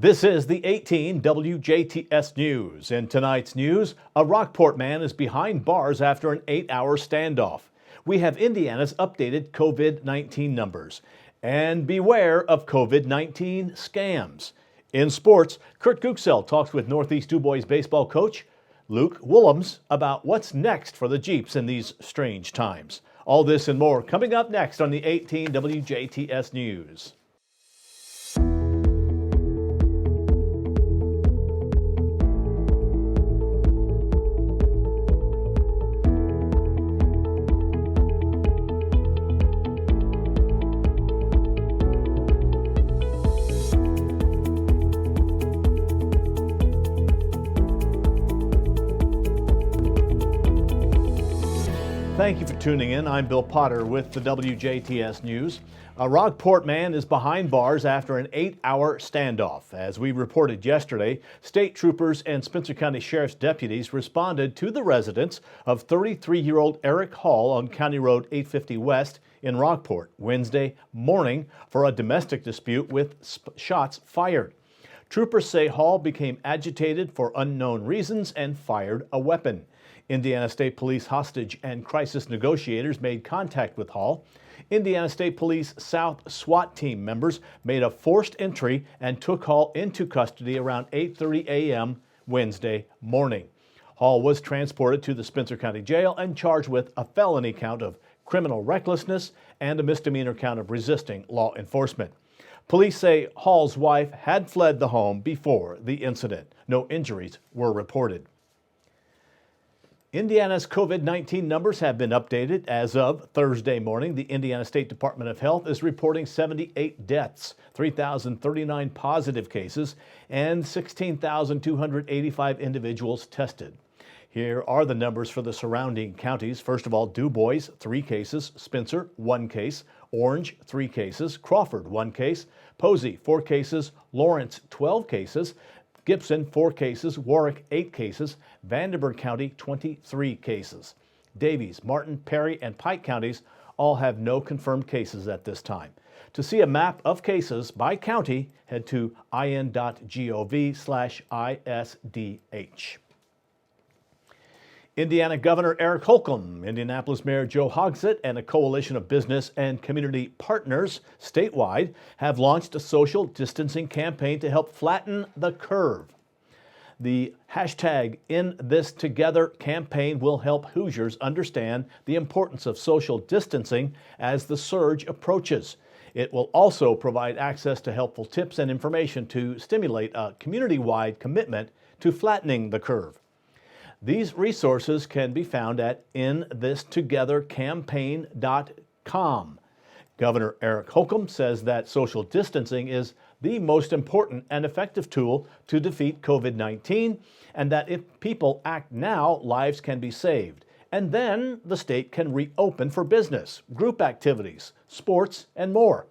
This is the 18 WJTS News. In tonight's news, a Rockport man is behind bars after an 8-hour standoff. We have Indiana's updated COVID-19 numbers. And beware of COVID-19 scams. In sports, Kurt Guxell talks with Northeast DuBois baseball coach Luke Willems about what's next for the Jeeps in these strange times. All this and more coming up next on the 18 WJTS News. Thank you for tuning in. I'm Bill Potter with the WJTS News. A Rockport man is behind bars after an 8-hour standoff. As we reported yesterday, state troopers and Spencer County Sheriff's deputies responded to the residence of 33-year-old Eric Hall on County Road 850 West in Rockport Wednesday morning for a domestic dispute with shots fired. Troopers say Hall became agitated for unknown reasons and fired a weapon. Indiana State Police hostage and crisis negotiators made contact with Hall. Indiana State Police South SWAT team members made a forced entry and took Hall into custody around 8:30 a.m. Wednesday morning. Hall was transported to the Spencer County Jail and charged with a felony count of criminal recklessness and a misdemeanor count of resisting law enforcement. Police say Hall's wife had fled the home before the incident. No injuries were reported. Indiana's COVID-19 numbers have been updated. As of Thursday morning, the Indiana State Department of Health is reporting 78 deaths, 3,039 positive cases, and 16,285 individuals tested. Here are the numbers for the surrounding counties. First of all, DuBois, 3 cases, Spencer, 1 case, Orange, 3 cases, Crawford, 1 case, Posey, 4 cases, Lawrence, 12 cases, Gibson, 4 cases, Warwick, 8 cases, Vanderburgh County, 23 cases. Davies, Martin, Perry, and Pike counties all have no confirmed cases at this time. To see a map of cases by county, head to in.gov/ISDH. Indiana Governor Eric Hoke, Indianapolis Mayor Joe Hogsett, and a coalition of business and community partners statewide have launched a social distancing campaign to help flatten the curve. The hashtag #InThisTogether campaign will help Hoosiers understand the importance of social distancing as the surge approaches. It will also provide access to helpful tips and information to stimulate a community-wide commitment to flattening the curve. These resources can be found at inthistogethercampaign.com. Governor Eric Hoke says that social distancing is the most important and effective tool to defeat COVID-19, and that if people act now, lives can be saved. And then the state can reopen for business, group activities, sports, and more.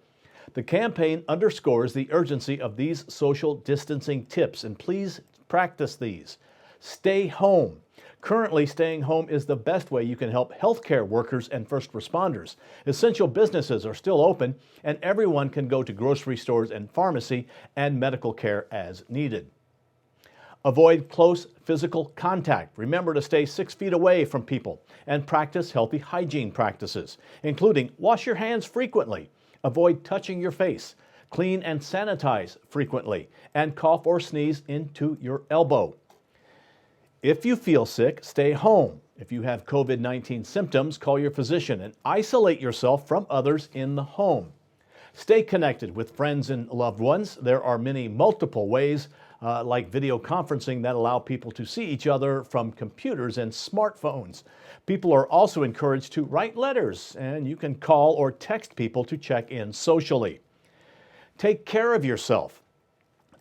The campaign underscores the urgency of these social distancing tips, and please practice these. Stay home. Currently, staying home is the best way you can help healthcare workers and first responders. Essential businesses are still open, and everyone can go to grocery stores and pharmacy and medical care as needed. Avoid close physical contact. Remember to stay 6 feet away from people and practice healthy hygiene practices, including wash your hands frequently, avoid touching your face, clean and sanitize frequently, and cough or sneeze into your elbow. If you feel sick, stay home. If you have COVID-19 symptoms, call your physician and isolate yourself from others in the home. Stay connected with friends and loved ones. There are multiple ways, like video conferencing, that allow people to see each other from computers and smartphones. People are also encouraged to write letters, and you can call or text people to check in socially. Take care of yourself.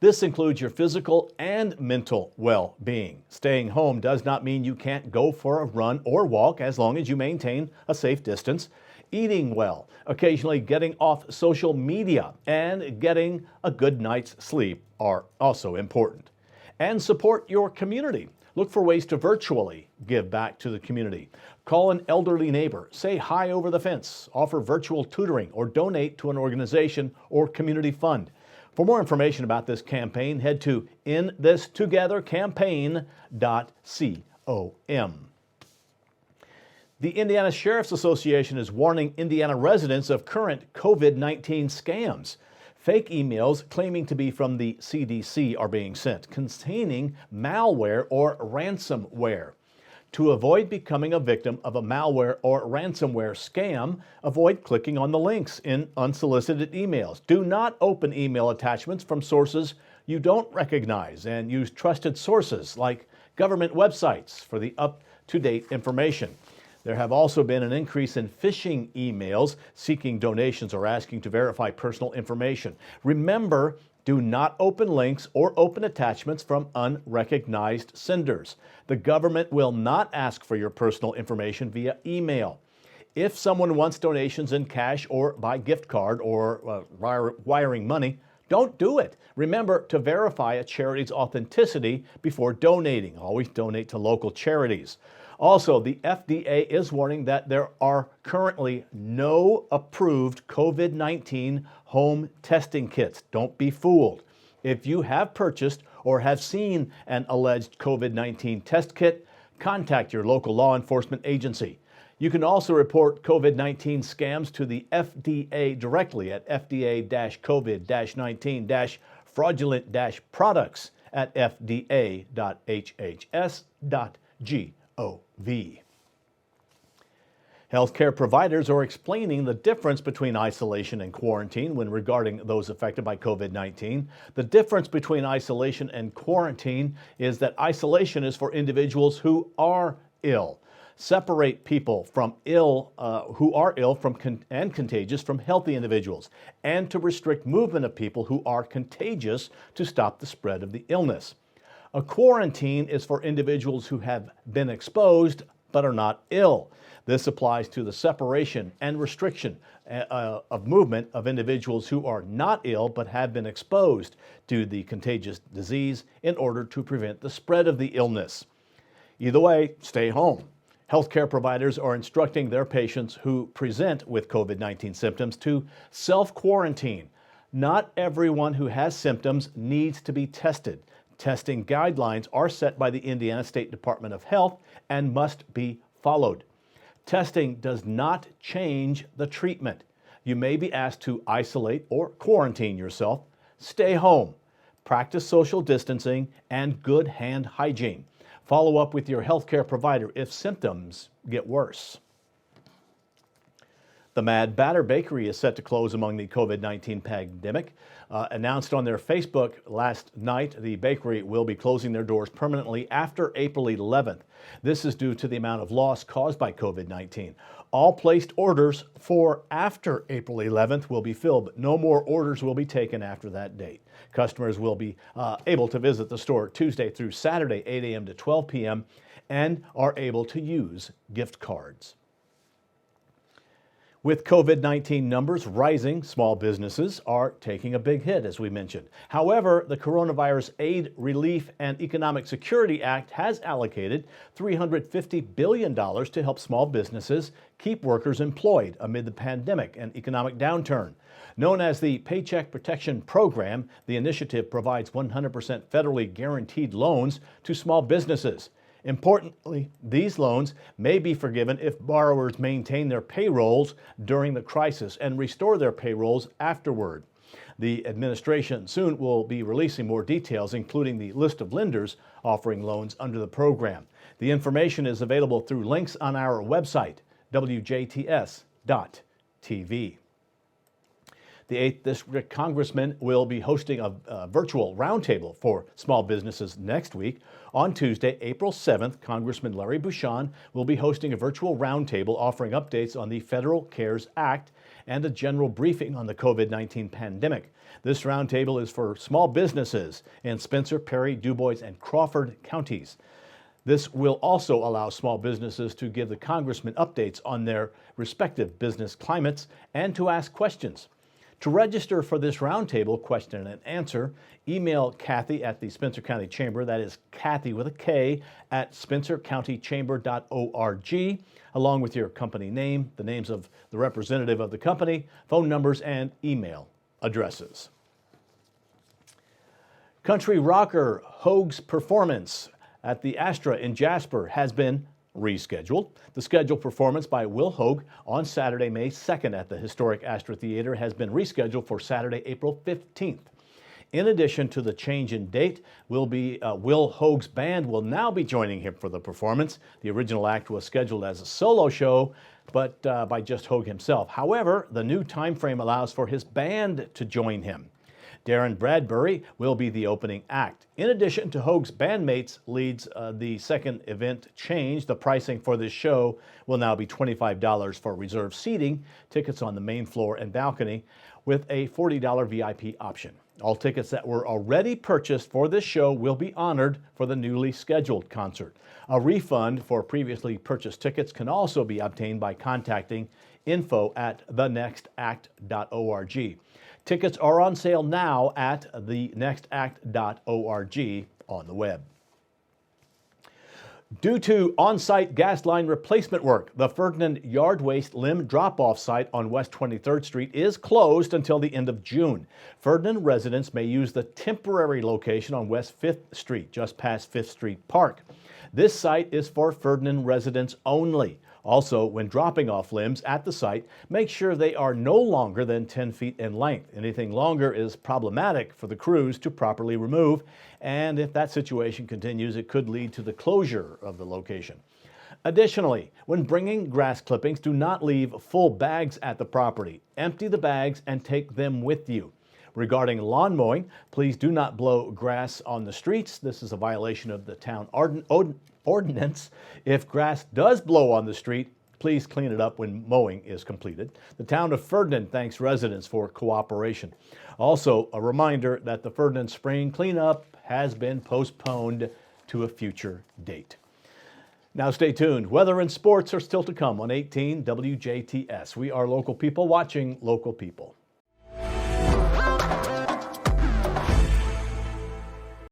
This includes your physical and mental well-being. Staying home does not mean you can't go for a run or walk as long as you maintain a safe distance. Eating well, occasionally getting off social media, and getting a good night's sleep are also important. And support your community. Look for ways to virtually give back to the community. Call an elderly neighbor, say hi over the fence, offer virtual tutoring, or donate to an organization or community fund. For more information about this campaign, head to inthistogethercampaign.com. The Indiana Sheriff's Association is warning Indiana residents of current COVID-19 scams. Fake emails claiming to be from the CDC are being sent, containing malware or ransomware. To avoid becoming a victim of a malware or ransomware scam, avoid clicking on the links in unsolicited emails. Do not open email attachments from sources you don't recognize, and use trusted sources like government websites for the up-to-date information. There have also been an increase in phishing emails seeking donations or asking to verify personal information. Remember, do not open links or open attachments from unrecognized senders. The government will not ask for your personal information via email. If someone wants donations in cash or by gift card or wiring money, don't do it. Remember to verify a charity's authenticity before donating. Always donate to local charities. Also, the FDA is warning that there are currently no approved COVID-19 home testing kits. Don't be fooled. If you have purchased or have seen an alleged COVID-19 test kit, contact your local law enforcement agency. You can also report COVID-19 scams to the FDA directly at FDA-COVID-19-fraudulent-products at fda.hhs.gov. Healthcare providers are explaining the difference between isolation and quarantine when regarding those affected by COVID-19. The difference between isolation and quarantine is that isolation is for individuals who are ill. Separate people from who are ill and contagious from healthy individuals, and to restrict movement of people who are contagious to stop the spread of the illness. A quarantine is for individuals who have been exposed but are not ill. This applies to the separation and restriction of movement of individuals who are not ill but have been exposed to the contagious disease in order to prevent the spread of the illness. Either way, stay home. Healthcare providers are instructing their patients who present with COVID-19 symptoms to self-quarantine. Not everyone who has symptoms needs to be tested. Testing guidelines are set by the Indiana State Department of Health and must be followed. Testing does not change the treatment. You may be asked to isolate or quarantine yourself. Stay home. Practice social distancing and good hand hygiene. Follow up with your healthcare provider if symptoms get worse. The Mad Batter Bakery is set to close among the COVID-19 pandemic. Announced on their Facebook last night, the bakery will be closing their doors permanently after April 11th. This is due to the amount of loss caused by COVID-19. All placed orders for after April 11th will be filled, but no more orders will be taken after that date. Customers will be able to visit the store Tuesday through Saturday, 8 a.m. to 12 p.m., and are able to use gift cards. With COVID-19 numbers rising, small businesses are taking a big hit, as we mentioned. However, the Coronavirus Aid, Relief, and Economic Security Act has allocated $350 billion to help small businesses keep workers employed amid the pandemic and economic downturn. Known as the Paycheck Protection Program, the initiative provides 100% federally guaranteed loans to small businesses. Importantly, these loans may be forgiven if borrowers maintain their payrolls during the crisis and restore their payrolls afterward. The administration soon will be releasing more details, including the list of lenders offering loans under the program. The information is available through links on our website, WJTS.tv. The 8th District Congressman will be hosting a virtual roundtable for small businesses next week. On Tuesday, April 7th, Congressman Larry Bucshon will be hosting a virtual roundtable offering updates on the Federal CARES Act and a general briefing on the COVID-19 pandemic. This roundtable is for small businesses in Spencer, Perry, DuBois, and Crawford counties. This will also allow small businesses to give the congressman updates on their respective business climates and to ask questions. To register for this roundtable question and answer, email Kathy at the Spencer County Chamber, that is Kathy with a K, at spencercountychamber.org, along with your company name, the names of the representative of the company, phone numbers, and email addresses. Country rocker Hoke's performance at the Astra in Jasper has been rescheduled. The scheduled performance by Will Hoke on Saturday, May 2nd at the historic Astra Theater has been rescheduled for Saturday, April 15th. In addition to the change in date, Will Hoke's band will now be joining him for the performance. The original act was scheduled as a solo show, but by just Hoke himself. However, the new time frame allows for his band to join him. Darren Bradbury will be the opening act. In addition to Hoke's bandmates leads the second event change. The pricing for this show will now be $25 for reserved seating, tickets on the main floor and balcony, with a $40 VIP option. All tickets that were already purchased for this show will be honored for the newly scheduled concert. A refund for previously purchased tickets can also be obtained by contacting info@thenextact.org. Tickets are on sale now at thenextact.org on the web. Due to on-site gas line replacement work, the Ferdinand yard waste limb drop-off site on West 23rd Street is closed until the end of June. Ferdinand residents may use the temporary location on West 5th Street, just past 5th Street Park. This site is for Ferdinand residents only. Also, when dropping off limbs at the site, make sure they are no longer than 10 feet in length. Anything longer is problematic for the crews to properly remove, and if that situation continues, it could lead to the closure of the location. Additionally, when bringing grass clippings, do not leave full bags at the property. Empty the bags and take them with you. Regarding lawn mowing, please do not blow grass on the streets. This is a violation of the town ordinance. If grass does blow on the street, please clean it up when mowing is completed. The town of Ferdinand thanks residents for cooperation. Also, a reminder that the Ferdinand spring cleanup has been postponed to a future date. Now stay tuned. Weather and sports are still to come on 18 WJTS. We are local people watching local people.